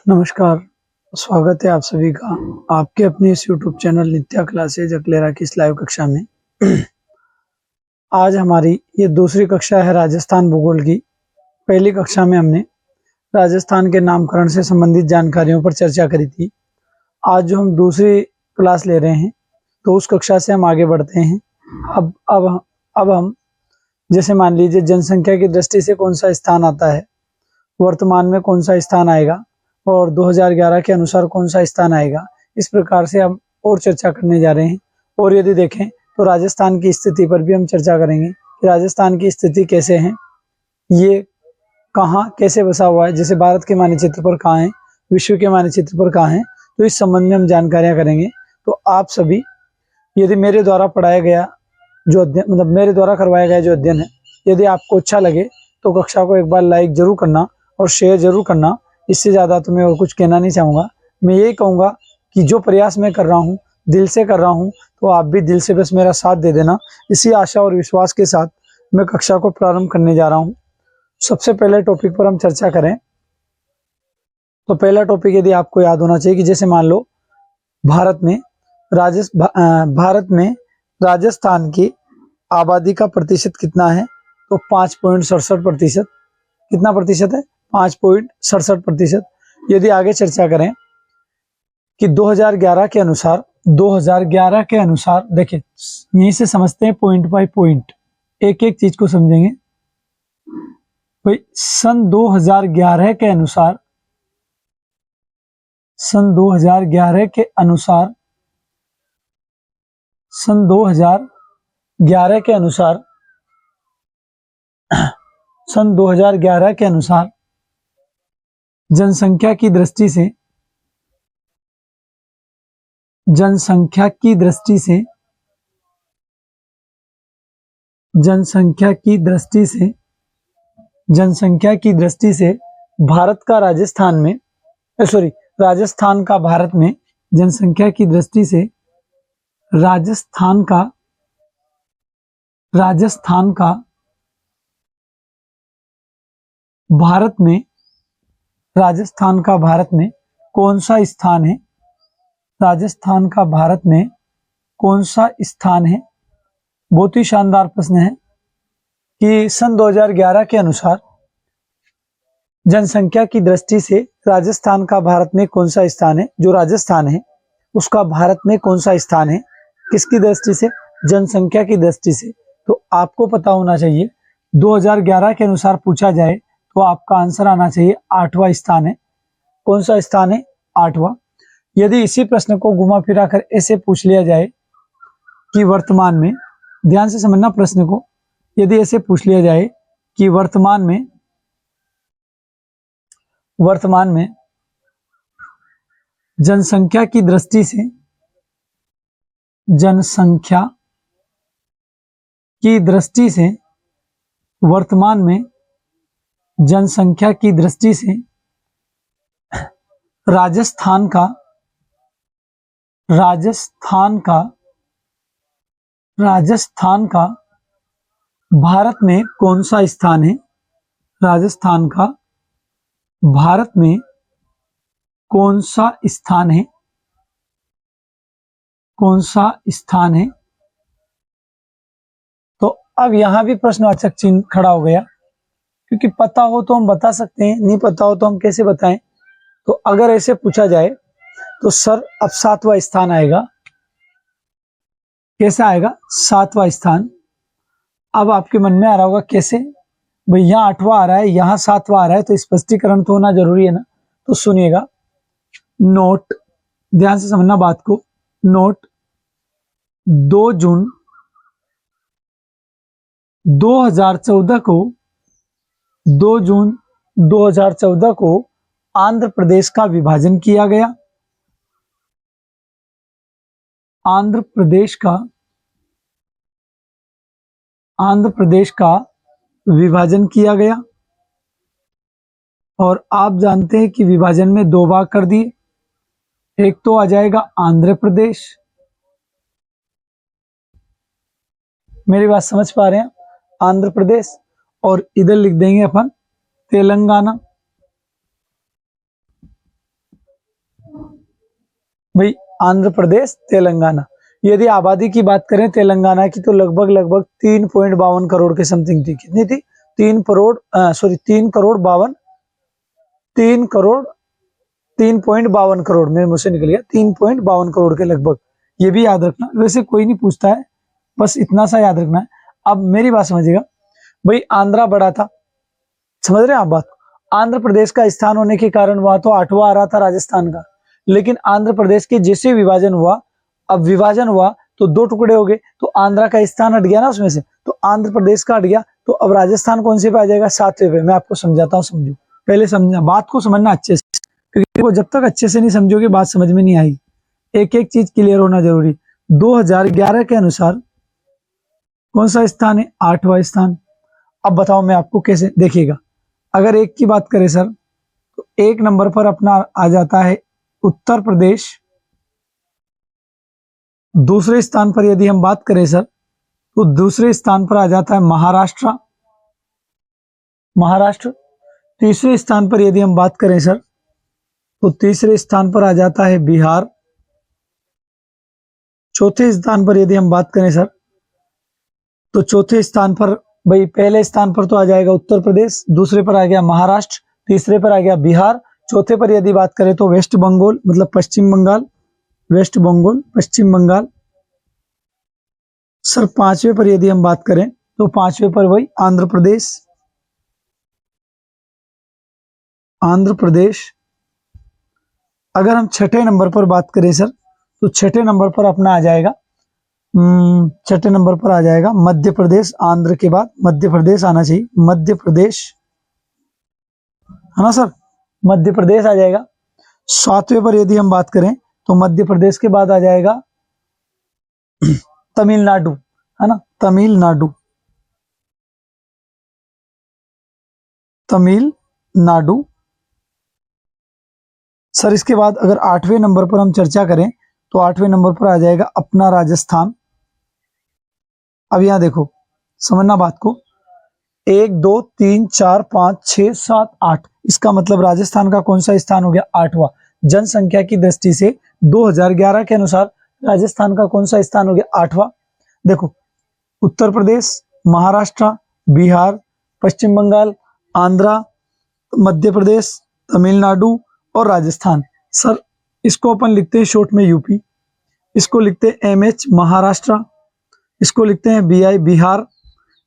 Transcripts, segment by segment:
नमस्कार, स्वागत है आप सभी का आपके अपने इस यूट्यूब चैनल नित्या क्लासेज अकलेरा की इस लाइव कक्षा में। आज हमारी ये दूसरी कक्षा है राजस्थान भूगोल की। पहली कक्षा में हमने राजस्थान के नामकरण से संबंधित जानकारियों पर चर्चा करी थी। आज जो हम दूसरी क्लास ले रहे हैं तो उस कक्षा से हम आगे बढ़ते हैं। अब हम जैसे मान लीजिए जनसंख्या की दृष्टि से कौन सा स्थान आता है, वर्तमान में कौन सा स्थान आएगा और 2011 के अनुसार कौन सा स्थान आएगा, इस प्रकार से हम और चर्चा करने जा रहे हैं। और यदि देखें तो राजस्थान की स्थिति पर भी हम चर्चा करेंगे कि राजस्थान की स्थिति कैसे है, ये कहाँ कैसे बसा हुआ है, जैसे भारत के मानचित्र पर कहाँ है, विश्व के मानचित्र पर कहाँ है, तो इस संबंध में हम जानकारियां करेंगे। तो आप सभी यदि मेरे द्वारा पढ़ाया गया जो अध्ययन मेरे द्वारा करवाया गया जो अध्ययन है, यदि आपको अच्छा लगे तो कक्षा को एक बार लाइक जरूर करना और शेयर जरूर करना। इससे ज़्यादा तो मैं और कुछ कहना नहीं चाहूँगा। मैं यही कहूँगा कि जो प्रयास मैं कर रहा हूँ दिल से कर रहा हूँ, तो आप भी दिल से बस मेरा साथ दे देना। इसी आशा और विश्वास के साथ मैं कक्षा को प्रारंभ करने जा रहा हूँ। सबसे पहले टॉपिक पर हम चर्चा करें तो पहला टॉपिक यदि आपको याद होना चाहिए कि जैसे मान लो भारत में राजस्थान की आबादी का प्रतिशत कितना है, तो 5.67%। कितना प्रतिशत है? 5.67%। यदि आगे चर्चा करें कि 2011 के अनुसार देखिए यहीं से समझते हैं पॉइंट बाय पॉइंट, एक एक चीज को समझेंगे भाई। सन 2011 के अनुसार सन 2011 के अनुसार जनसंख्या की दृष्टि से राजस्थान का भारत में जनसंख्या की दृष्टि से राजस्थान का भारत में कौन सा स्थान है? राजस्थान का भारत में कौन सा स्थान है? बहुत ही शानदार प्रश्न है कि सन 2011 के अनुसार जनसंख्या की दृष्टि से राजस्थान का भारत में कौन सा स्थान है। जो राजस्थान है उसका भारत में कौन सा स्थान है, किसकी दृष्टि से? जनसंख्या की दृष्टि से। तो आपको पता होना चाहिए 2011 के अनुसार पूछा जाए तो आपका आंसर आना चाहिए 8वां स्थान है। कौन सा स्थान है? 8वां। यदि इसी प्रश्न को घुमा फिरा कर ऐसे पूछ लिया जाए कि वर्तमान में, ध्यान से समझना प्रश्न को, यदि ऐसे पूछ लिया जाए कि वर्तमान में जनसंख्या की दृष्टि से वर्तमान में जनसंख्या की दृष्टि से राजस्थान का भारत में कौन सा स्थान है? राजस्थान का भारत में कौन सा स्थान है? तो अब यहां भी प्रश्नवाचक चिन्ह खड़ा हो गया, क्योंकि पता हो तो हम बता सकते हैं, नहीं पता हो तो हम कैसे बताएं। तो अगर ऐसे पूछा जाए तो सर अब 7वां स्थान आएगा। कैसा आएगा? 7वां स्थान। अब आपके मन में आ रहा होगा कैसे भाई, यहाँ 8वां आ रहा है, यहाँ 7वां आ रहा है, तो स्पष्टीकरण तो होना जरूरी है ना। तो सुनिएगा, नोट, ध्यान से समझना बात को। नोट 2 जून 2014 को आंध्र प्रदेश का विभाजन किया गया। आंध्र प्रदेश का विभाजन किया गया और आप जानते हैं कि विभाजन में 2 भाग कर दिए। एक तो आ जाएगा आंध्र प्रदेश, मेरी बात समझ पा रहे हैं? आंध्र प्रदेश, और इधर लिख देंगे अपन तेलंगाना। भाई आंध्र प्रदेश, तेलंगाना। यदि आबादी की बात करें तेलंगाना की तो लगभग 3.52 करोड़ के समथिंग थी। कितनी थी? 3.52 करोड़, मेरे मुंह से निकल गया, 3.52 करोड़ के लगभग। ये भी याद रखना, वैसे कोई नहीं पूछता है, बस इतना सा याद रखना है। अब मेरी बात समझिएगा, भाई आंध्रा बड़ा था, समझ रहे हैं आप बात? आंध्र प्रदेश का स्थान होने के कारण वहां तो 8वां आ रहा था राजस्थान का, लेकिन आंध्र प्रदेश के जैसे विभाजन हुआ, अब विभाजन हुआ तो 2 टुकड़े हो गए, तो आंध्रा का स्थान हट गया ना उसमें से, तो आंध्र प्रदेश का हट गया, तो अब राजस्थान कौन से पे आ जाएगा? 7वें पे। मैं आपको समझाता हूँ, समझो, पहले समझना, बात को समझना अच्छे से, क्योंकि वो जब तक अच्छे से नहीं समझोगे बात समझ में नहीं आएगी। एक एक चीज क्लियर होना जरूरी। 2011 के अनुसार कौन सा स्थान है? 8वां स्थान। अब बताओ मैं आपको कैसे, देखिएगा, अगर एक की बात करें सर, तो 1 नंबर पर अपना आ जाता है उत्तर प्रदेश। दूसरे स्थान पर यदि हम बात करें सर, तो दूसरे स्थान पर आ जाता है महाराष्ट्र। महाराष्ट्र। तीसरे स्थान पर यदि हम बात करें सर, तो तीसरे स्थान पर आ जाता है बिहार। चौथे स्थान पर यदि हम बात करें सर, तो चौथे स्थान पर, भाई पहले स्थान पर तो आ जाएगा उत्तर प्रदेश, दूसरे पर आ गया महाराष्ट्र, तीसरे पर आ गया बिहार, चौथे पर यदि बात करें तो वेस्ट बंगाल, मतलब पश्चिम बंगाल, वेस्ट बंगाल, पश्चिम बंगाल। सर 5वें पर यदि हम बात करें, तो 5वें पर वही आंध्र प्रदेश। आंध्र प्रदेश। अगर हम 6ठे नंबर पर बात करें सर, तो 6ठे नंबर पर अपना आ जाएगा, 6ठे नंबर पर आ जाएगा मध्य प्रदेश। आंध्र के बाद मध्य प्रदेश आना चाहिए, मध्य प्रदेश, है ना सर? मध्य प्रदेश आ जाएगा। 7वें पर यदि हम बात करें, तो मध्य प्रदेश के बाद आ जाएगा तमिलनाडु, है ना? तमिलनाडु, तमिलनाडु। सर इसके बाद अगर 8वें नंबर पर हम चर्चा करें, तो 8वें नंबर पर आ जाएगा अपना राजस्थान। अब यहां देखो, समझना बात को, 1 2 3 4 5 6 7 8, इसका मतलब राजस्थान का कौन सा स्थान हो गया? 8वां। जनसंख्या की दृष्टि से 2011 के अनुसार राजस्थान का कौन सा स्थान हो गया? 8वां। देखो, उत्तर प्रदेश, महाराष्ट्र, बिहार, पश्चिम बंगाल, आंध्रा, मध्य प्रदेश, तमिलनाडु और राजस्थान। सर इसको अपन लिखते हैं शॉर्ट में यूपी, इसको लिखते हैं एमएच महाराष्ट्र, इसको लिखते हैं बीआई बिहार,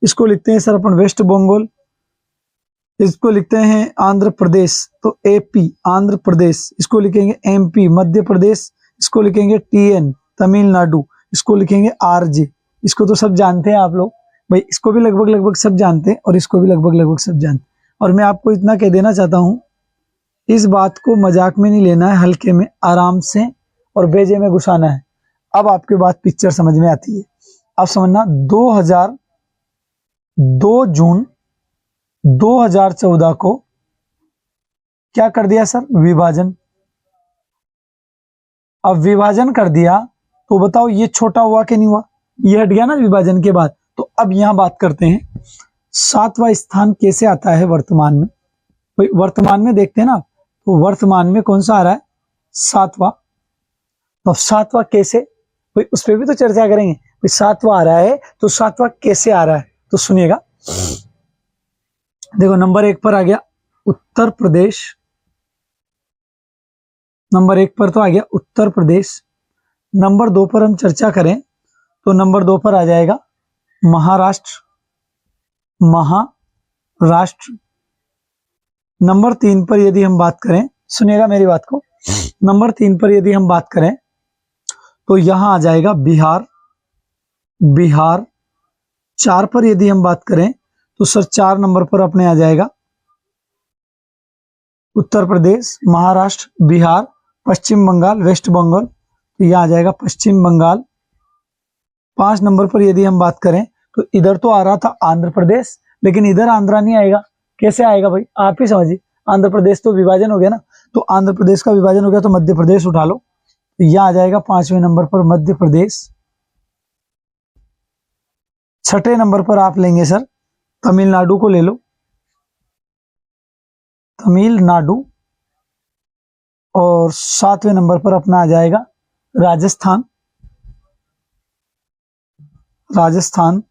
इसको लिखते हैं सर अपन वेस्ट बंगाल, इसको लिखते हैं आंध्र प्रदेश, तो एपी आंध्र प्रदेश, इसको लिखेंगे एमपी मध्य प्रदेश, इसको लिखेंगे टीएन तमिलनाडु, इसको लिखेंगे आरजे। इसको तो सब जानते हैं आप लोग, भाई इसको भी लगभग सब जानते हैं, और इसको भी लगभग सब जानते हैं। और मैं आपको इतना कह देना चाहता हूं, इस बात को मजाक में नहीं लेना है, हल्के में, आराम से और बेजे में घुसाना है। अब आपके बात पिक्चर समझ में आती है। अब समझना, 2 जून 2014 को क्या कर दिया सर? विभाजन। अब विभाजन कर दिया, तो बताओ ये छोटा हुआ कि नहीं हुआ? ये हट गया ना विभाजन के बाद। तो अब यहां बात करते हैं 7वां स्थान कैसे आता है वर्तमान में। भाई वर्तमान में देखते हैं ना, तो वर्तमान में कौन सा आ रहा है? 7वां। तो 7वां कैसे, भाई उस पर भी तो चर्चा करेंगे। भाई 7वां आ रहा है, तो 7वां कैसे आ रहा है, तो सुनिएगा। देखो, नंबर 1 पर आ गया उत्तर प्रदेश, नंबर 1 पर तो आ गया उत्तर प्रदेश। नंबर 2 पर हम चर्चा करें, तो नंबर 2 पर आ जाएगा महाराष्ट्र, महाराष्ट्र। नंबर 3 पर यदि हम बात करें, सुनिएगा मेरी बात को, नंबर 3 पर यदि हम बात करें, तो यहां आ जाएगा बिहार, बिहार। 4 पर यदि हम बात करें, तो सर 4 नंबर पर अपने आ जाएगा उत्तर प्रदेश, महाराष्ट्र, बिहार, पश्चिम बंगाल, वेस्ट बंगाल, तो यह आ जाएगा पश्चिम बंगाल। 5 नंबर पर यदि हम बात करें, तो इधर तो आ रहा था आंध्र प्रदेश, लेकिन इधर आंध्रा नहीं आएगा। कैसे आएगा भाई, आप ही समझिए। आंध्र प्रदेश तो विभाजन हो गया ना, तो आंध्र प्रदेश का विभाजन हो गया, तो मध्य प्रदेश उठा लो, तो यह आ जाएगा 5वें नंबर पर मध्य प्रदेश। 6ठे नंबर पर आप लेंगे सर तमिलनाडु को ले लो, तमिलनाडु। और 7वें नंबर पर अपना आ जाएगा राजस्थान, राजस्थान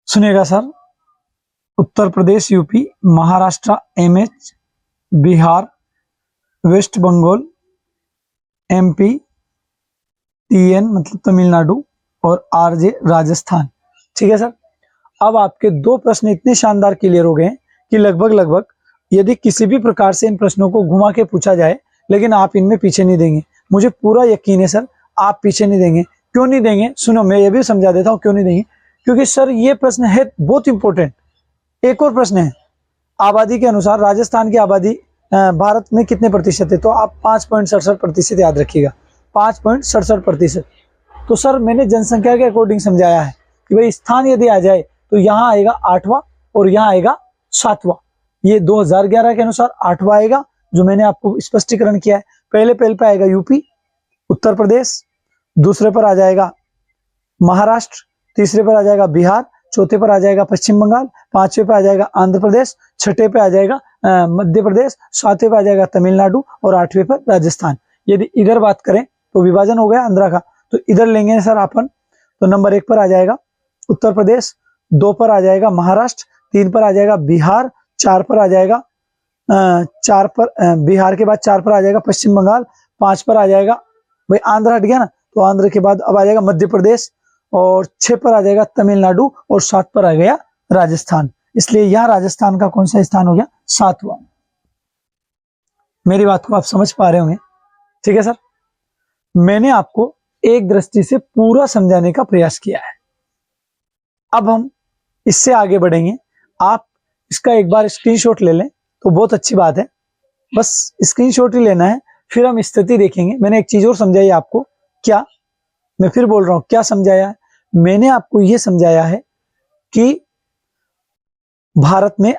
सुनिएगा sir, Uttar Pradesh UP, Maharashtra MH, Bihar, West Bengal MP, TN मतलब तमिलनाडु और आरजे राजस्थान। ठीक है सर। अब आपके दो प्रश्न इतने शानदार क्लियर हो गए हैं कि लगभग यदि किसी भी प्रकार से इन प्रश्नों को घुमा के पूछा जाए, लेकिन आप इनमें पीछे नहीं देंगे, मुझे पूरा यकीन है सर, आप पीछे नहीं देंगे। क्यों नहीं देंगे सुनो, मैं ये भी समझा देता हूं क्यों नहीं देंगे। क्योंकि सर ये प्रश्न है बहुत इंपॉर्टेंट। एक और प्रश्न है, आबादी के अनुसार राजस्थान की आबादी भारत में कितने प्रतिशत है, तो आप 5.67% याद रखिएगा, 5.67%। तो सर मैंने जनसंख्या के अकॉर्डिंग समझाया है कि भाई स्थान यदि आ जाए तो यहाँ आएगा 8वां और यहाँ आएगा 7वां। ये 2011 के अनुसार 8वां आएगा, जो मैंने आपको स्पष्टीकरण किया है। पहले पे आएगा यूपी, उत्तर प्रदेश, दूसरे पर आ जाएगा महाराष्ट्र, तीसरे पर आ जाएगा बिहार, चौथे पर आ जाएगा पश्चिम बंगाल, पांचवें पे आ जाएगा आंध्र प्रदेश, छठे पे आ जाएगा मध्य प्रदेश, सातवें पे आ जाएगा तमिलनाडु और आठवें पर राजस्थान। यदि इधर बात करें तो विभाजन हो गया आंध्रा का, तो इधर लेंगे सर अपन, तो नंबर 1 पर आ जाएगा उत्तर प्रदेश, 2 पर आ जाएगा महाराष्ट्र, 3 पर आ जाएगा बिहार, 4 पर आ जाएगा बिहार के बाद 4 पर आ जाएगा पश्चिम बंगाल, 5 पर आ जाएगा भाई आंध्र हट गया ना, तो आंध्र के बाद अब आ जाएगा मध्य प्रदेश, और 6 पर आ जाएगा तमिलनाडु और 7 पर आ गया राजस्थान। इसलिए यहां राजस्थान का कौन सा स्थान हो गया, 7वां। मेरी बात को आप समझ पा रहे होंगे। ठीक है सर, मैंने आपको एक दृष्टि से पूरा समझाने का प्रयास किया है। अब हम इससे आगे बढ़ेंगे। आप इसका एक बार स्क्रीनशॉट ले लें तो बहुत अच्छी बात है, बस स्क्रीनशॉट ही लेना है, फिर हम स्थिति देखेंगे। मैंने एक चीज और समझाई आपको, क्या, मैं फिर बोल रहा हूं, क्या समझाया है? मैंने आपको यह समझाया है कि भारत में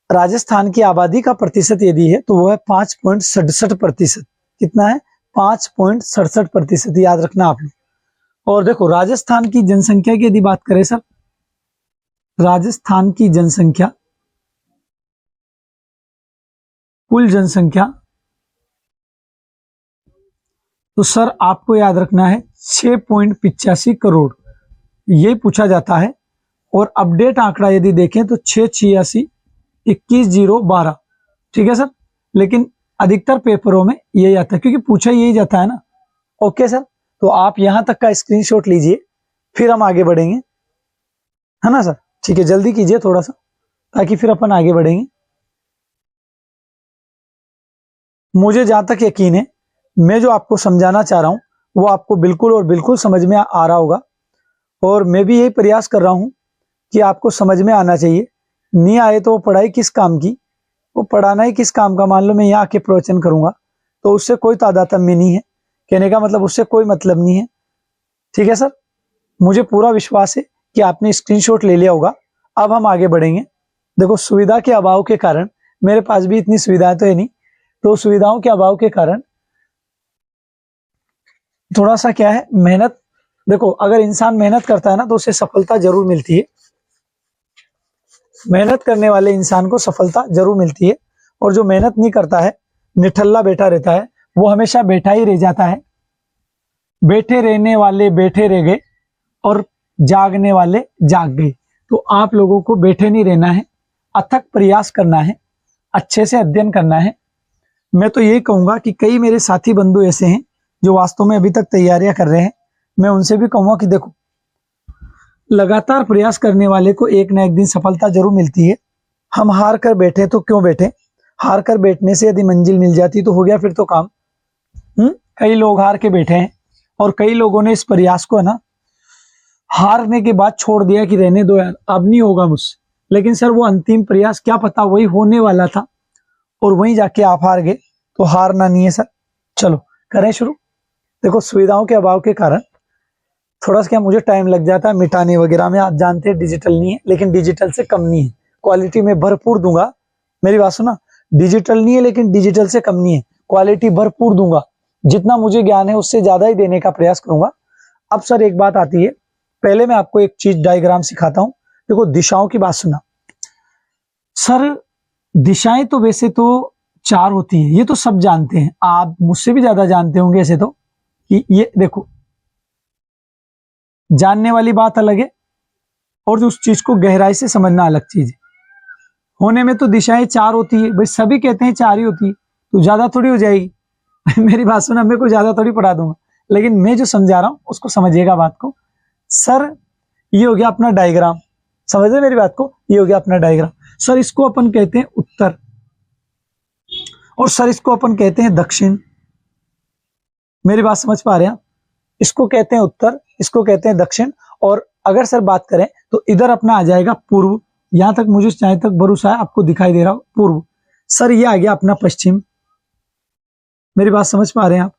राजस्थान की आबादी का प्रतिशत यदि है तो वो है 5.67%। कितना है, 5.67%, याद रखना आप लोग। और देखो राजस्थान की जनसंख्या की यदि बात करें सर, राजस्थान की जनसंख्या, कुल जनसंख्या, तो सर आपको याद रखना है 6.85 करोड़, ये पूछा जाता है। और अपडेट आंकड़ा यदि देखें तो 6862112। ठीक है सर, लेकिन अधिकतर पेपरों में यही आता है क्योंकि पूछा यही जाता है ना। ओके सर, तो आप यहां तक का स्क्रीनशॉट लीजिए, फिर हम आगे बढ़ेंगे, है ना सर। ठीक है, जल्दी कीजिए थोड़ा सा ताकि फिर अपन आगे बढ़ेंगे। मुझे जहां तक यकीन है, मैं जो आपको समझाना चाह रहा हूं वो आपको बिल्कुल और बिल्कुल समझ में आ रहा होगा, और मैं भी यही प्रयास कर रहा हूं कि आपको समझ में आना चाहिए। नहीं आए तो वो पढ़ाई किस काम की, वो पढ़ाना ही किस काम का। मान लो मैं यहाँ आके प्रवचन करूंगा तो उससे कोई तादात्म्य नहीं है, कहने का मतलब उससे कोई मतलब नहीं है। ठीक है सर, मुझे पूरा विश्वास है कि आपने स्क्रीनशॉट ले लिया होगा। अब हम आगे बढ़ेंगे। देखो सुविधा के अभाव के कारण, मेरे पास भी इतनी सुविधाएं तो है नहीं, तो सुविधाओं के अभाव के कारण थोड़ा सा क्या है, मेहनत, देखो अगर इंसान मेहनत करता है ना तो उसे सफलता जरूर मिलती है। मेहनत करने वाले इंसान को सफलता जरूर मिलती है, और जो मेहनत नहीं करता है, निठल्ला बैठा रहता है, वो हमेशा बैठा ही रह जाता है। बैठे रहने वाले बैठे रह गए और जागने वाले जाग गए। तो आप लोगों को बैठे नहीं रहना है, अथक प्रयास करना है, अच्छे से अध्ययन करना है। मैं तो यही कहूंगा कि कई मेरे साथी बंधु ऐसे हैं जो वास्तव में अभी तक तैयारियां कर रहे हैं, मैं उनसे भी कहूंगा कि देखो लगातार प्रयास करने वाले को एक ना एक दिन सफलता जरूर मिलती है। हम हार कर बैठे तो क्यों बैठे, हार कर बैठने से यदि मंजिल मिल जाती तो हो गया फिर तो काम। कई लोग हार के बैठे हैं, और कई लोगों ने इस प्रयास को है ना हारने के बाद छोड़ दिया कि रहने दो यार, अब नहीं होगा मुझसे। लेकिन सर वो अंतिम प्रयास क्या पता वही होने वाला था, और वहीं जाके आप हार गए। तो हारना नहीं है सर। चलो करें शुरू। देखो सुविधाओं के अभाव के कारण थोड़ा सा क्या मुझे टाइम लग जाता है मिटाने वगैरह में, आप जानते हैं डिजिटल नहीं है, लेकिन डिजिटल से कम नहीं है, क्वालिटी में भरपूर दूंगा। मेरी बात सुना, डिजिटल नहीं है लेकिन डिजिटल से कम नहीं है, क्वालिटी भरपूर दूंगा। जितना मुझे ज्ञान है उससे ज्यादा ही देने का प्रयास करूंगा। अब सर एक बात आती है, पहले मैं आपको एक चीज डायग्राम सिखाता हूं। देखो दिशाओं की बात सुना सर, दिशाएं तो वैसे तो 4 होती हैं, ये तो सब जानते हैं, आप मुझसे भी ज्यादा जानते होंगे ऐसे तो। कि ये देखो, जानने वाली बात अलग है और उस चीज को गहराई से समझना अलग चीज है। होने में तो दिशाएं 4 होती है भाई, सभी कहते हैं 4 ही होती है, तो ज्यादा थोड़ी हो जाएगी। मेरी बात सुना, मैं कोई ज्यादा थोड़ी पढ़ा दूंगा, लेकिन मैं जो समझा रहा हूं उसको समझिएगा बात को। सर ये हो गया अपना डायग्राम, समझ रहे मेरी बात को, ये हो गया अपना डायग्राम। सर इसको अपन कहते हैं उत्तर, और सर इसको अपन कहते हैं दक्षिण। मेरी बात समझ पा रहे हैं? इसको कहते हैं उत्तर, इसको कहते हैं दक्षिण। और अगर सर बात करें तो इधर अपना आ जाएगा पूर्व। यहां तक मुझे जहां तक भरोसा है आपको दिखाई दे रहा हो पूर्व। सर ये आ गया अपना पश्चिम। मेरी बात समझ पा रहे हैं आप?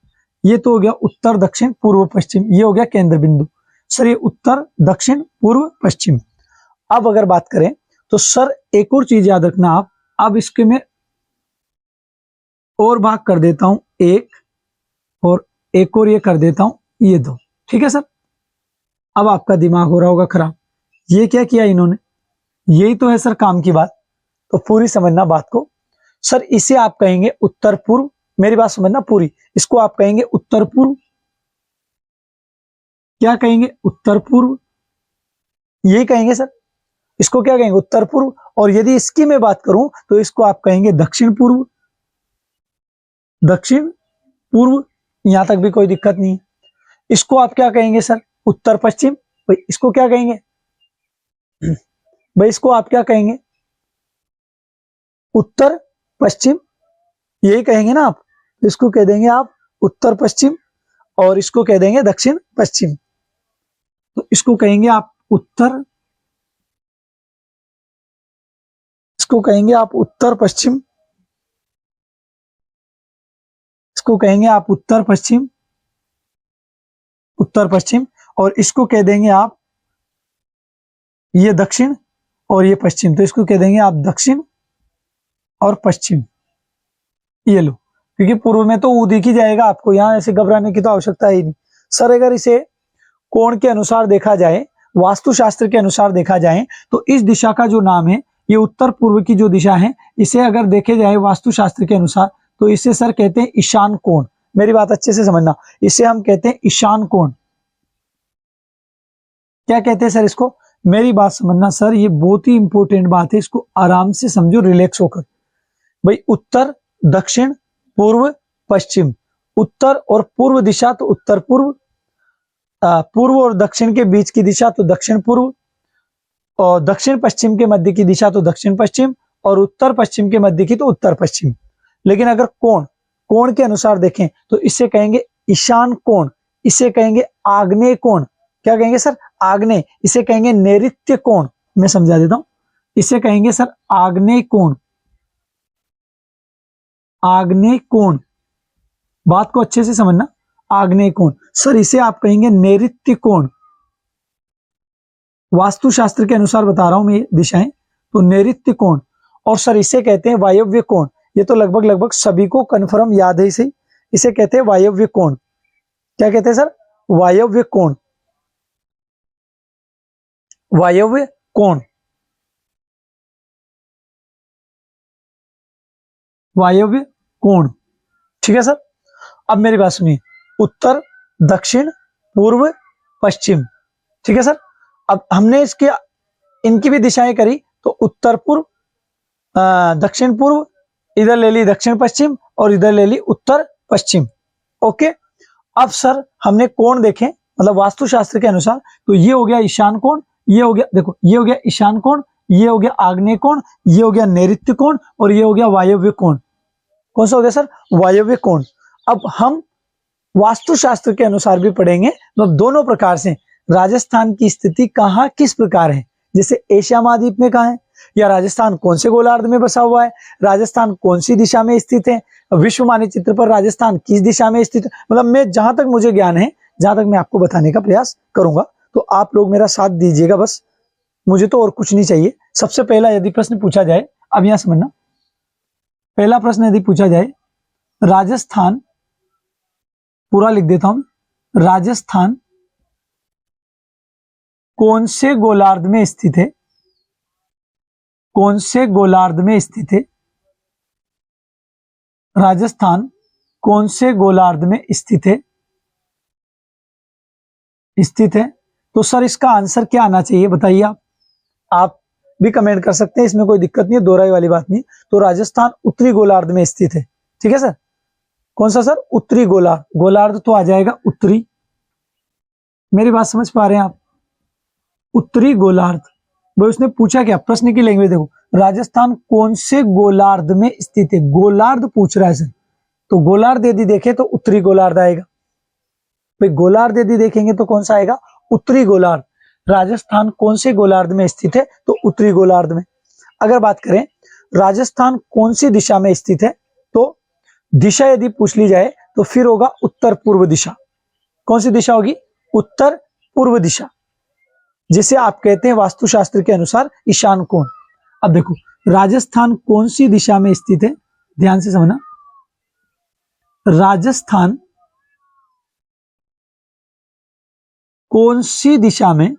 ये तो हो गया उत्तर दक्षिण पूर्व पश्चिम, ये हो गया केंद्र बिंदु। सर ये उत्तर दक्षिण पूर्व पश्चिम। अब अगर बात करें तो सर एक और चीज याद रखना आप, अब इसके में और भाग कर देता हूं एक, और एक और ये कर देता हूं ये 2। ठीक है सर? अब आपका दिमाग हो रहा होगा खराब, ये क्या किया इन्होंने, यही तो है सर काम की बात। तो पूरी समझना बात को। सर इसे आप कहेंगे उत्तर पूर्व, मेरी बात समझना पूरी, इसको आप कहेंगे उत्तर पूर्व। क्या कहेंगे? उत्तर पूर्व, यही कहेंगे सर। इसको क्या कहेंगे? उत्तर पूर्व। और यदि इसकी मैं बात करूं तो इसको आप कहेंगे दक्षिण पूर्व। दक्षिण पूर्व, यहां तक भी कोई दिक्कत नहीं है। इसको आप क्या कहेंगे सर? उत्तर पश्चिम। भाई इसको क्या कहेंगे? भाई इसको आप क्या कहेंगे? उत्तर पश्चिम, यही कहेंगे ना आप। इसको कह देंगे आप उत्तर पश्चिम, और इसको कह देंगे दक्षिण पश्चिम। तो इसको कहेंगे आप उत्तर, इसको कहेंगे आप उत्तर पश्चिम, इसको कहेंगे आप उत्तर पश्चिम, उत्तर पश्चिम। और इसको कह देंगे आप ये दक्षिण और ये पश्चिम, तो इसको कह देंगे आप दक्षिण और पश्चिम। ये लो, क्योंकि पूर्व में तो ऊ दिख ही जाएगा आपको, यहां ऐसे घबराने की तो आवश्यकता ही नहीं। सर अगर इसे कोण के अनुसार देखा जाए, वास्तुशास्त्र के अनुसार देखा जाए, तो इस दिशा का जो नाम है, ये उत्तर पूर्व की जो दिशा है, इसे अगर देखे जाए वास्तुशास्त्र के अनुसार, तो इसे सर कहते हैं ईशान कोण। मेरी बात अच्छे से समझना, इसे हम कहते हैं ईशान कोण। क्या कहते हैं सर इसको? मेरी बात समझना सर, ये बहुत ही इंपॉर्टेंट बात है, इसको आराम से समझो रिलैक्स होकर। भाई उत्तर दक्षिण पूर्व पश्चिम, उत्तर और पूर्व दिशा तो उत्तर पूर्व, पूर्व और दक्षिण के बीच की दिशा तो दक्षिण पूर्व, और दक्षिण पश्चिम के मध्य की दिशा तो दक्षिण पश्चिम, और उत्तर पश्चिम के मध्य की तो उत्तर पश्चिम। लेकिन अगर कोण, कोण के अनुसार देखें तो इसे कहेंगे ईशान कोण, इसे कहेंगे आग्नेय कोण। क्या कहेंगे सर? आग्नेय। इसे कहेंगे नैऋत्य कोण। मैं समझा देता हूं, इसे कहेंगे सर आग्नेय कोण। आग्नेय कोण, बात को अच्छे से समझना। आग्नेय कोण, सर इसे आप कहेंगे नैऋत्य कोण। वास्तुशास्त्र के अनुसार बता रहा हूं मैं दिशाएं, तो नैऋत्य कोण। और सर इसे कहते हैं वायव्य कोण। ये तो लगभग लगभग सभी को कन्फर्म याद है इसे, इसे कहते हैं वायव्य कोण। क्या कहते हैं सर? वायव्य कोण, वायव्य कोण, वायव्य कोण। ठीक है सर? अब मेरी बात सुनिए, उत्तर दक्षिण पूर्व पश्चिम। ठीक है सर? अब हमने इसके इनकी भी दिशाएं करी, तो उत्तर पूर्व दक्षिण पूर्व, इधर ले ली दक्षिण पश्चिम, और इधर ले ली उत्तर पश्चिम। ओके, अब सर हमने कोण देखे, मतलब वास्तुशास्त्र के अनुसार, तो ये हो गया ईशान कोण, ये हो गया, देखो ये हो गया ईशान कोण, ये हो गया आग्नेय कोण, ये हो गया नैऋत्य कोण, और ये हो गया वायव्य कोण। कौन सा हो गया सर? वायव्य कोण। अब हम वास्तुशास्त्र के अनुसार भी पढ़ेंगे, तो दोनों प्रकार से राजस्थान की स्थिति कहाँ किस प्रकार है, जैसे एशिया महाद्वीप में कहाँ है, या राजस्थान कौन से गोलार्ध में बसा हुआ है, राजस्थान कौन सी दिशा में स्थित है, विश्व मानचित्र पर राजस्थान किस दिशा में स्थित है। मतलब मैं जहां तक मुझे ज्ञान है, जहां तक मैं आपको बताने का प्रयास करूंगा, तो आप लोग मेरा साथ दीजिएगा बस, मुझे तो और कुछ नहीं चाहिए। सबसे पहला यदि प्रश्न पूछा जाए, अब यहां समझना, पहला प्रश्न यदि पूछा जाए, राजस्थान, पूरा लिख देता हूं, राजस्थान कौन से गोलार्ध में स्थित है, कौन से गोलार्ध में स्थित है, राजस्थान कौन से गोलार्ध में स्थित है, स्थित है। तो सर इसका आंसर क्या आना चाहिए बताइए आप भी कमेंट कर सकते हैं, इसमें कोई दिक्कत नहीं है, दोहराई वाली बात नहीं। तो राजस्थान उत्तरी गोलार्ध में स्थित है। ठीक है सर, कौन सा सर? उत्तरी गोलार्ध। गोलार्ध तो आ जाएगा उत्तरी। मेरी बात समझ पा रहे हैं आप? उत्तरी गोलार्ध। भाई उसने पूछा क्या, प्रश्न की लैंग्वेज देखो, राजस्थान कौन से गोलार्ध में स्थित है, गोलार्ध पूछ रहा है सर। तो गोलार्ध यदि देखें तो उत्तरी गोलार्ध आएगा। भाई गोलार्ध यदि देखेंगे तो कौन सा आएगा? उत्तरी गोलार्ध। राजस्थान कौन से गोलार्ध में स्थित है? तो उत्तरी गोलार्ध में। अगर बात करें राजस्थान कौन सी दिशा में स्थित है, तो दिशा यदि पूछ ली जाए तो फिर होगा उत्तर पूर्व दिशा। कौन सी दिशा होगी? उत्तर पूर्व दिशा, जिसे आप कहते हैं वास्तुशास्त्र के अनुसार ईशान कोण। अब देखो राजस्थान कौन सी दिशा में स्थित है, ध्यान से समझना। राजस्थान कौन सी दिशा में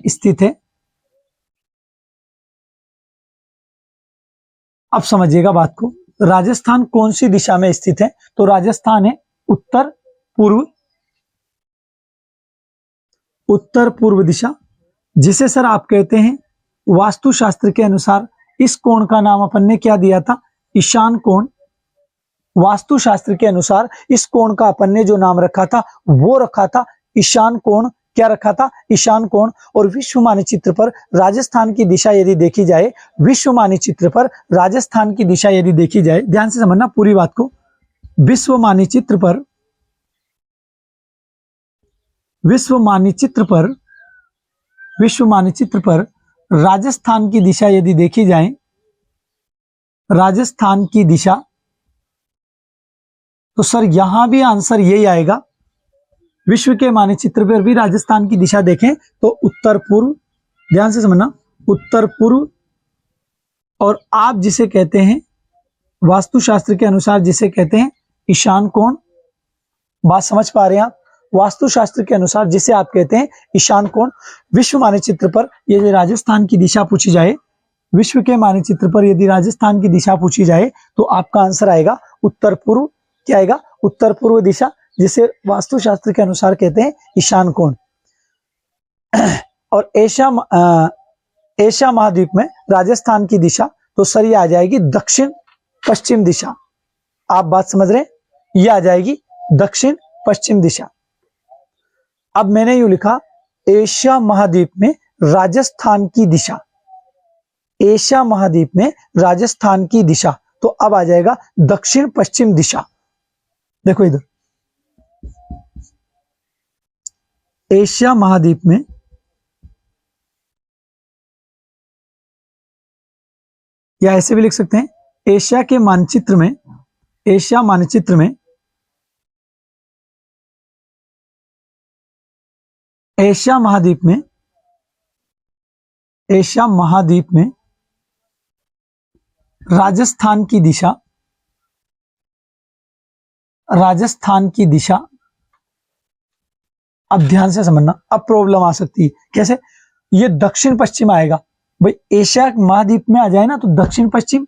स्थित है? अब समझिएगा बात को, राजस्थान कौन सी दिशा में स्थित है? तो राजस्थान है उत्तर पूर्व दिशा, जिसे सर आप कहते हैं वास्तुशास्त्र के अनुसार इस कोण का नाम अपन ने क्या दिया था? ईशान कोण। वास्तुशास्त्र के अनुसार इस कोण का अपन ने जो नाम रखा था वो रखा था ईशान कोण। क्या रखा था? ईशान कोण। और विश्व मानचित्र पर राजस्थान की दिशा यदि देखी जाए, विश्व मानचित्र पर राजस्थान की दिशा यदि देखी जाए, ध्यान से समझना पूरी बात को, विश्व मानचित्र पर राजस्थान की दिशा यदि देखी जाए, राजस्थान की दिशा, तो सर यहां भी आंसर यही आएगा। विश्व के मानचित्र पर भी राजस्थान की दिशा देखें तो उत्तर पूर्व। ध्यान से समझना, उत्तर पूर्व। और आप जिसे कहते हैं वास्तुशास्त्र के अनुसार जिसे कहते हैं ईशान कोण। बात समझ पा रहे हैं आप? वास्तुशास्त्र के अनुसार जिसे आप कहते हैं ईशान कोण, विश्व मानचित्र पर यदि राजस्थान की दिशा पूछी जाए, विश्व के मानचित्र पर यदि राजस्थान की दिशा पूछी जाए तो आपका आंसर आएगा उत्तर पूर्व। क्या आएगा? उत्तर पूर्व दिशा, जिसे वास्तुशास्त्र के अनुसार कहते हैं ईशान कोण। और एशिया महाद्वीप में राजस्थान की दिशा, तो सर ये आ जाएगी दक्षिण पश्चिम दिशा। आप बात समझ रहे हैं? ये आ जाएगी दक्षिण पश्चिम दिशा। अब मैंने यूं लिखा एशिया महाद्वीप में राजस्थान की दिशा, एशिया महाद्वीप में राजस्थान की दिशा, तो अब आ जाएगा दक्षिण पश्चिम दिशा। देखो इधर एशिया महाद्वीप में, या ऐसे भी लिख सकते हैं एशिया के मानचित्र में, एशिया मानचित्र में, एशिया महाद्वीप में, एशिया महाद्वीप में राजस्थान की दिशा, राजस्थान की दिशा। अब ध्यान से समझना, अब प्रॉब्लम आ सकती है। कैसे? ये दक्षिण पश्चिम आएगा। भाई एशिया महाद्वीप में आ जाए ना तो दक्षिण पश्चिम,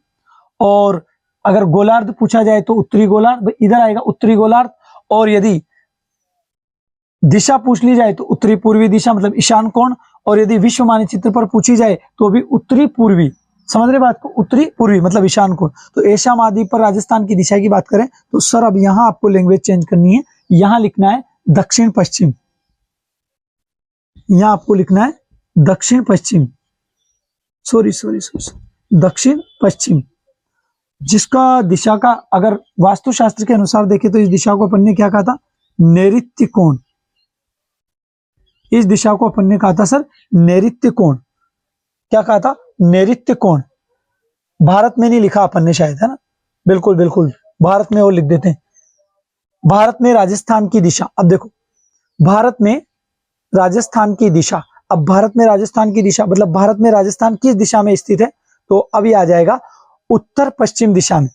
और अगर गोलार्ध पूछा जाए तो उत्तरी गोलार्ध, इधर आएगा उत्तरी गोलार्ध। और यदि दिशा पूछ ली जाए तो उत्तरी पूर्वी दिशा मतलब ईशान कोण, और यदि विश्व मानचित्र पर पूछी जाए तो भी उत्तरी पूर्वी। समझ रहे बात को? उत्तरी पूर्वी मतलब ईशान कोण। तो एशिया महाद्वीप पर राजस्थान की दिशा की बात करें तो सर अब यहां आपको लैंग्वेज चेंज करनी है, यहां लिखना है दक्षिण पश्चिम। यहां आपको लिखना है दक्षिण पश्चिम, सॉरी दक्षिण पश्चिम, जिसका दिशा का अगर वास्तुशास्त्र के अनुसार देखें तो इस दिशा को अपन ने क्या कहा था? नैऋत्य कोण। इस दिशा को अपन ने कहा था सर नैऋत्य कोण। क्या कहा था? नैऋत्य कोण। भारत में नहीं लिखा अपन ने शायद, है ना? बिल्कुल बिल्कुल, भारत में और लिख देते हैं। भारत में राजस्थान की दिशा, अब देखो भारत में राजस्थान की दिशा, अब भारत में राजस्थान की दिशा मतलब भारत में राजस्थान किस दिशा में स्थित है? तो अब ये आ जाएगा उत्तर पश्चिम दिशा में।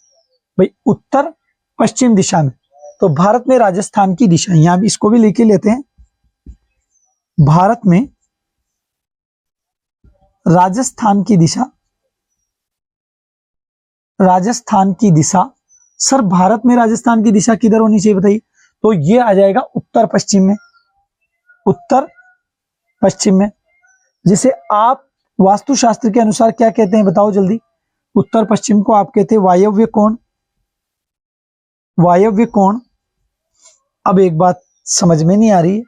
भाई उत्तर पश्चिम दिशा में, तो भारत में राजस्थान की दिशा, यहां भी इसको भी लिख लेते हैं। भारत में राजस्थान की दिशा, राजस्थान की दिशा। सर भारत में राजस्थान की दिशा किधर होनी चाहिए बताइए? तो ये आ जाएगा उत्तर पश्चिम में, उत्तर पश्चिम में, जिसे आप वास्तुशास्त्र के अनुसार क्या कहते हैं बताओ जल्दी। उत्तर पश्चिम को आप कहते हैं वायव्य कोण, वायव्य कोण। अब एक बात समझ में नहीं आ रही है,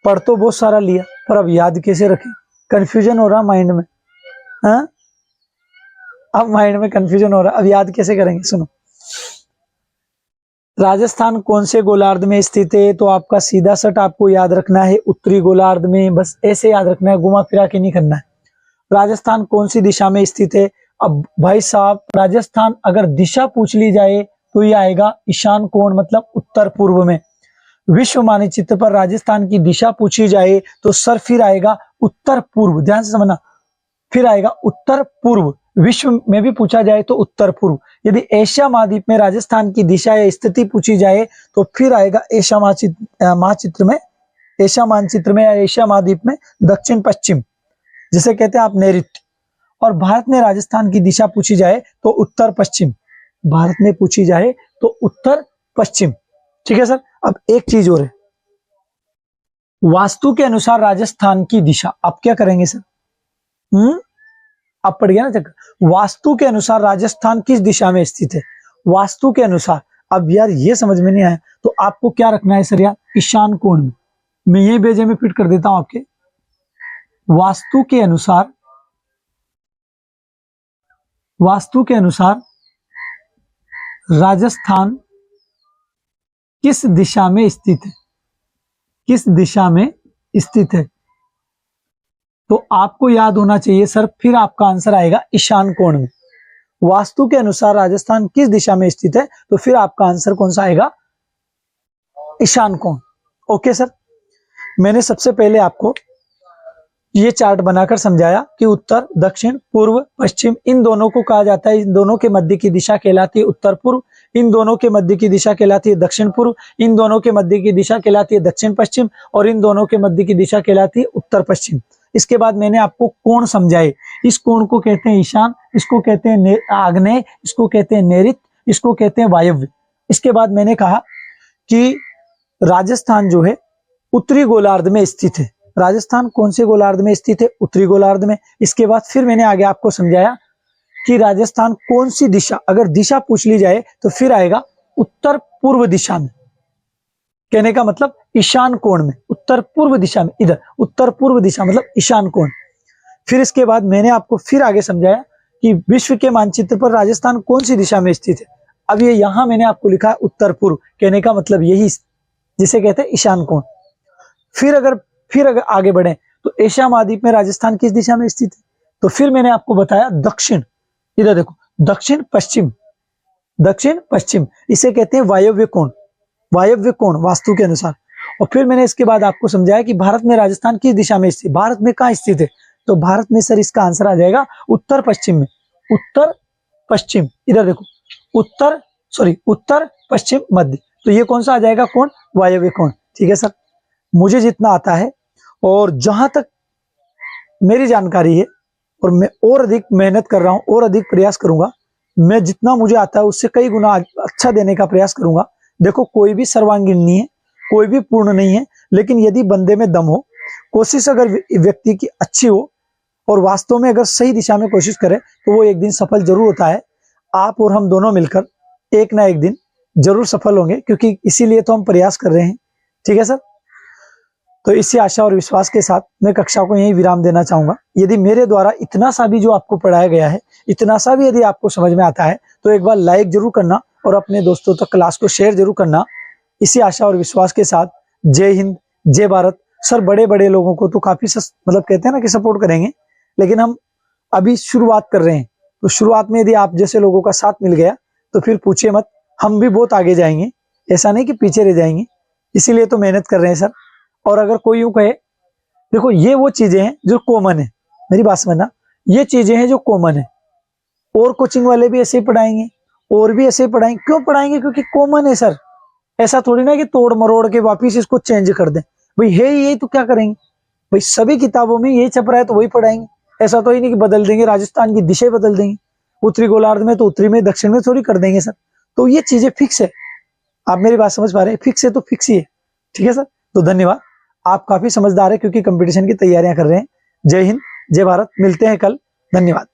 पढ़ तो बहुत सारा लिया पर अब याद कैसे रखें, कंफ्यूजन हो रहा माइंड में। हाँ, अब माइंड में कंफ्यूजन हो रहा, अब याद कैसे करेंगे। सुनो, राजस्थान कौन से गोलार्ध में स्थित है, तो आपका सीधा सट आपको याद रखना है उत्तरी गोलार्ध में, बस ऐसे याद रखना है, घुमा फिरा के नहीं करना है। राजस्थान कौन सी दिशा में स्थित है, अब भाई साहब राजस्थान अगर दिशा पूछ ली जाए तो ये आएगा ईशान कोण, मतलब उत्तर पूर्व में। विश्व मानचित्र पर राजस्थान की दिशा पूछी जाए तो सर फिर आएगा उत्तर पूर्व, ध्यान से समझना, फिर आएगा उत्तर पूर्व। विश्व में भी पूछा जाए तो उत्तर पूर्व। यदि एशिया महाद्वीप में राजस्थान की दिशा या स्थिति पूछी जाए तो फिर आएगा एशिया मानचित्र में, एशिया मानचित्र में या एशिया महाद्वीप में दक्षिण पश्चिम, जिसे कहते हैं आप नैऋत्य। और भारत में राजस्थान की दिशा पूछी जाए तो उत्तर पश्चिम, भारत में पूछी जाए तो उत्तर पश्चिम। ठीक है सर। अब एक चीज और है, वास्तु के अनुसार राजस्थान की दिशा आप क्या करेंगे सर। अब पड़ गया ना चक्कर, वास्तु के अनुसार राजस्थान किस दिशा में स्थित है, वास्तु के अनुसार। अब यार ये समझ में नहीं आया तो आपको क्या रखना है सर यार, ईशान कोण में। मैं ये बेजे में फिट कर देता हूं आपके, वास्तु के अनुसार, वास्तु के अनुसार राजस्थान किस दिशा में स्थित है, किस दिशा में स्थित है, तो आपको याद होना चाहिए सर, फिर आपका आंसर आएगा ईशान कोण में। वास्तु के अनुसार राजस्थान किस दिशा में स्थित है तो फिर आपका आंसर कौन सा आएगा, ईशान कोण। Okay sir. मैंने सबसे पहले आपको ये चार्ट बनाकर समझाया कि उत्तर, दक्षिण, पूर्व, पश्चिम इन दोनों को कहा जाता है, इन दोनों के मध्य की दिशा कहलाती है उत्तर पूर्व, इन दोनों के मध्य की दिशा कहलाती है दक्षिण पूर्व, इन दोनों के मध्य की दिशा कहलाती है दक्षिण पश्चिम, और इन दोनों के मध्य की दिशा कहलाती है उत्तर पश्चिम। इसके बाद मैंने आपको कोण समझाए, इस कोण को कहते हैं ईशान, इसको कहते हैं आग्नेय, इसको कहते हैं नैऋत्य, इसको कहते हैं वायव्य। इसके बाद मैंने कहा कि राजस्थान जो है उत्तरी गोलार्ध में स्थित है, राजस्थान कौन से गोलार्ध में स्थित है, उत्तरी गोलार्ध में। इसके बाद फिर मैंने आगे आपको समझाया कि राजस्थान कौन सी दिशा, अगर दिशा पूछ ली जाए तो फिर आएगा उत्तर पूर्व दिशा में, कहने का मतलब ईशान कोण में, उत्तर पूर्व दिशा में, इधर उत्तर पूर्व दिशा मतलब ईशान कोण। फिर इसके बाद मैंने आपको फिर आगे समझाया कि विश्व के मानचित्र पर राजस्थान कौन सी दिशा में स्थित है। अब ये यहां मैंने आपको लिखा है उत्तर पूर्व, कहने का मतलब यही जिसे कहते हैं ईशान कोण। फिर अगर आगे बढ़े तो एशिया महाद्वीप में राजस्थान किस दिशा में स्थित है, तो फिर मैंने आपको बताया दक्षिण, इधर देखो दक्षिण पश्चिम, दक्षिण पश्चिम, इसे कहते हैं वायव्य कोण, वायव्य कोण वास्तु के अनुसार। और फिर मैंने इसके बाद आपको समझाया कि भारत में राजस्थान किस दिशा में स्थित, भारत में कहां स्थित है, तो भारत में सर इसका आंसर आ जाएगा उत्तर पश्चिम में, उत्तर पश्चिम, इधर देखो उत्तर पश्चिम मध्य, तो ये कौन सा आ जाएगा कोण, वायव्य कोण। ठीक है सर। मुझे जितना आता है और जहां तक मेरी जानकारी है, और मैं और अधिक मेहनत कर रहा हूं और अधिक प्रयास करूंगा, मैं जितना मुझे आता है उससे कई गुना अच्छा देने का प्रयास करूंगा। देखो कोई भी सर्वांगीण नहीं है, कोई भी पूर्ण नहीं है, लेकिन यदि बंदे में दम हो, कोशिश अगर व्यक्ति की अच्छी हो और वास्तव में अगर सही दिशा में कोशिश करे तो वो एक दिन सफल जरूर होता है। आप और हम दोनों मिलकर एक ना एक दिन जरूर सफल होंगे, क्योंकि इसीलिए तो हम प्रयास कर रहे हैं। ठीक है सर। तो इसी आशा और विश्वास के साथ मैं कक्षा को यही विराम देना चाहूंगा। यदि मेरे द्वारा इतना सा भी जो आपको पढ़ाया गया है, इतना सा भी यदि आपको समझ में आता है तो एक बार लाइक जरूर करना और अपने दोस्तों तक क्लास को शेयर जरूर करना। इसी आशा और विश्वास के साथ जय हिंद, जय भारत। सर बड़े बड़े लोगों को तो काफी मतलब कहते हैं ना कि सपोर्ट करेंगे, लेकिन हम अभी शुरुआत कर रहे हैं, तो शुरुआत में यदि आप जैसे लोगों का साथ मिल गया तो फिर पूछिए मत, हम भी बहुत आगे जाएंगे, ऐसा नहीं कि पीछे रह जाएंगे। इसीलिए तो मेहनत कर रहे हैं सर। और अगर कोई यूं कहे, देखो ये वो चीजें हैं जो कॉमन है, मेरी बात समझना, ये चीजें हैं जो कॉमन है, और कोचिंग वाले भी ऐसे ही पढ़ाएंगे और भी ऐसे ही पढ़ाएंगे। क्यों पढ़ाएंगे? क्योंकि कॉमन है सर। ऐसा थोड़ी ना कि तोड़ मरोड़ के वापिस इसको चेंज कर दें, भाई है यही तो क्या करेंगे, भाई सभी किताबों में यही छप रहा है तो वही पढ़ाएंगे। ऐसा तो ही नहीं कि बदल देंगे, राजस्थान की दिशा बदल देंगे, उत्तरी गोलार्ध में तो उत्तरी में, दक्षिण में थोड़ी कर देंगे सर। तो ये चीजें फिक्स है, आप मेरी बात समझ पा रहे हैं? फिक्स है तो फिक्स ही है। ठीक है सर, तो धन्यवाद। आप काफी समझदार है क्योंकि कंपटीशन की तैयारियां कर रहे हैं। जय हिंद, जय भारत। मिलते हैं कल। धन्यवाद।